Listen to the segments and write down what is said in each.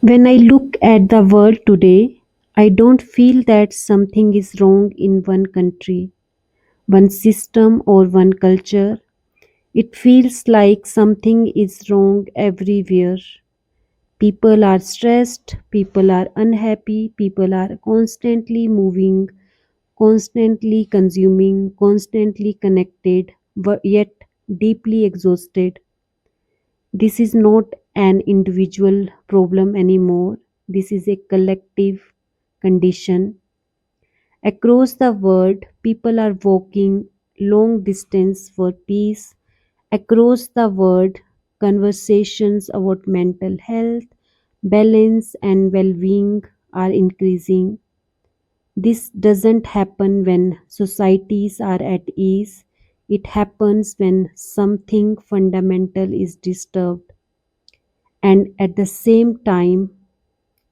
When I look at the world today, I don't feel that something is wrong in one country, one system, or one culture. It feels like something is wrong everywhere. People are stressed, people are unhappy, people are constantly moving, constantly consuming, constantly connected, but yet deeply exhausted. This is not an individual problem anymore. This is a collective condition. Across the world, people are walking long distance for peace. Across the world, conversations about mental health, balance, and well being are increasing. This doesn't happen when societies are at ease, it happens when something fundamental is disturbed. And at the same time,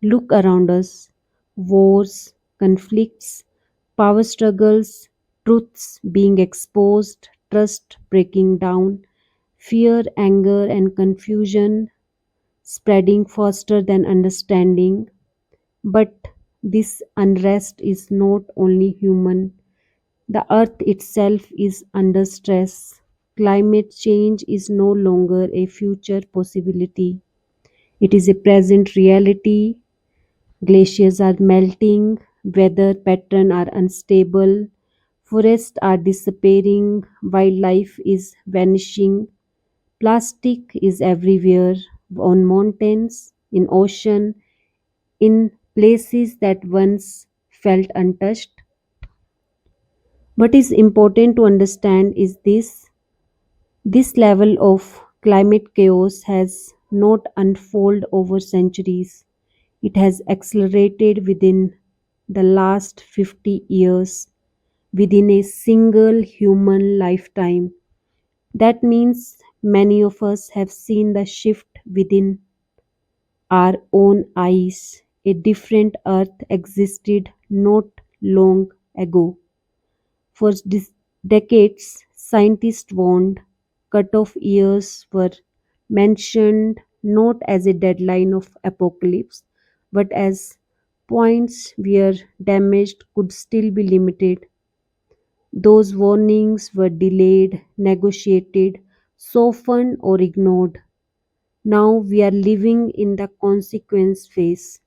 look around us: wars, conflicts, power struggles, truths being exposed, trust breaking down, fear, anger, and confusion spreading faster than understanding. But this unrest is not only human, the earth itself is under stress. Climate change is no longer a future possibility, it is a present reality. Glaciers are melting, weather patterns are unstable, forests are disappearing, wildlife is vanishing, plastic is everywhere, on mountains, in ocean, in places that once felt untouched. What is important to understand is this level of climate chaos has not unfolded over centuries. It has accelerated within the last 50 years, within a single human lifetime. That means many of us have seen the shift within our own eyes. A different earth existed not long ago. For decades, scientists warned cut-off years were mentioned not as a deadline of apocalypse, but as points where damage could still be limited. Those warnings were delayed, negotiated, softened, or ignored. Now we are living in the consequence phase.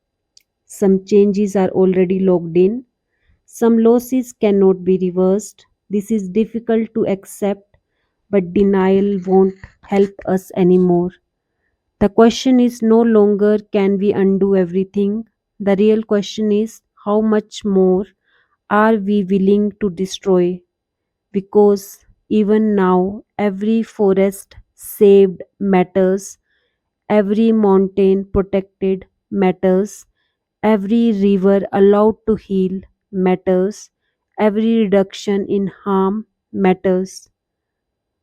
Some changes are already locked in, some losses cannot be reversed. This is difficult to accept, but denial won't help us anymore. The question is no longer can we undo everything? The real question is how much more are we willing to destroy? Because even now, every forest saved matters, every mountain protected matters, every river allowed to heal matters, every reduction in harm matters.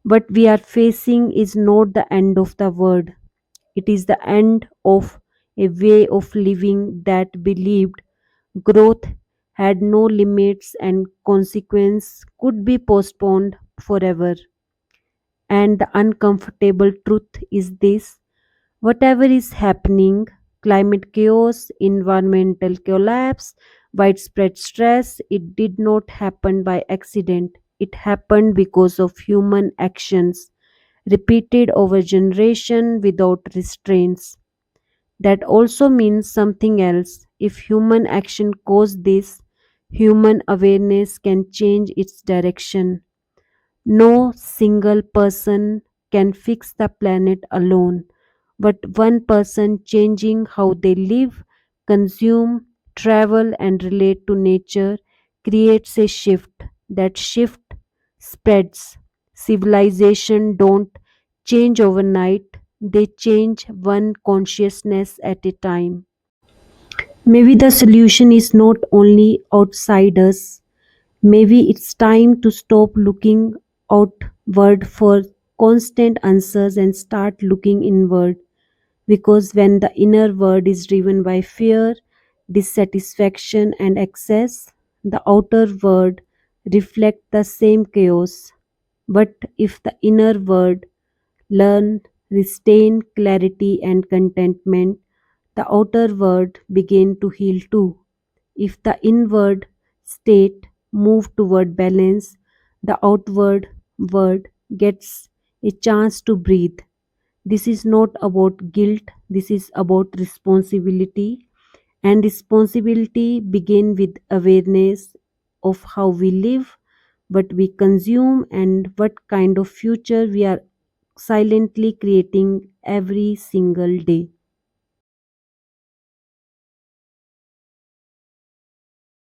What we are facing is not the end of the world, it is the end of a way of living that believed growth had no limits and consequence could be postponed forever. And the uncomfortable truth is this: whatever is happening, climate chaos, environmental collapse, widespread stress, it did not happen by accident. It happened because of human actions, repeated over generation without restraints. That also means something else. If human action caused this, human awareness can change its direction. No single person can fix the planet alone, but one person changing how they live, consume, travel, and relate to nature creates a shift. That shift spreads. Civilization don't change overnight, they change one consciousness at a time. Maybe the solution is not only outside us. Maybe it's time to stop looking outward for constant answers and start looking inward. Because when the inner world is driven by fear, dissatisfaction, and excess, the outer world reflects the same chaos. But if the inner world learn, retain clarity and contentment, the outer world begin to heal too. If the inward state move toward balance, the outward world gets a chance to breathe. This is not about guilt, this is about responsibility. And responsibility begin with awareness of how we live, what we consume, and what kind of future we are silently creating every single day.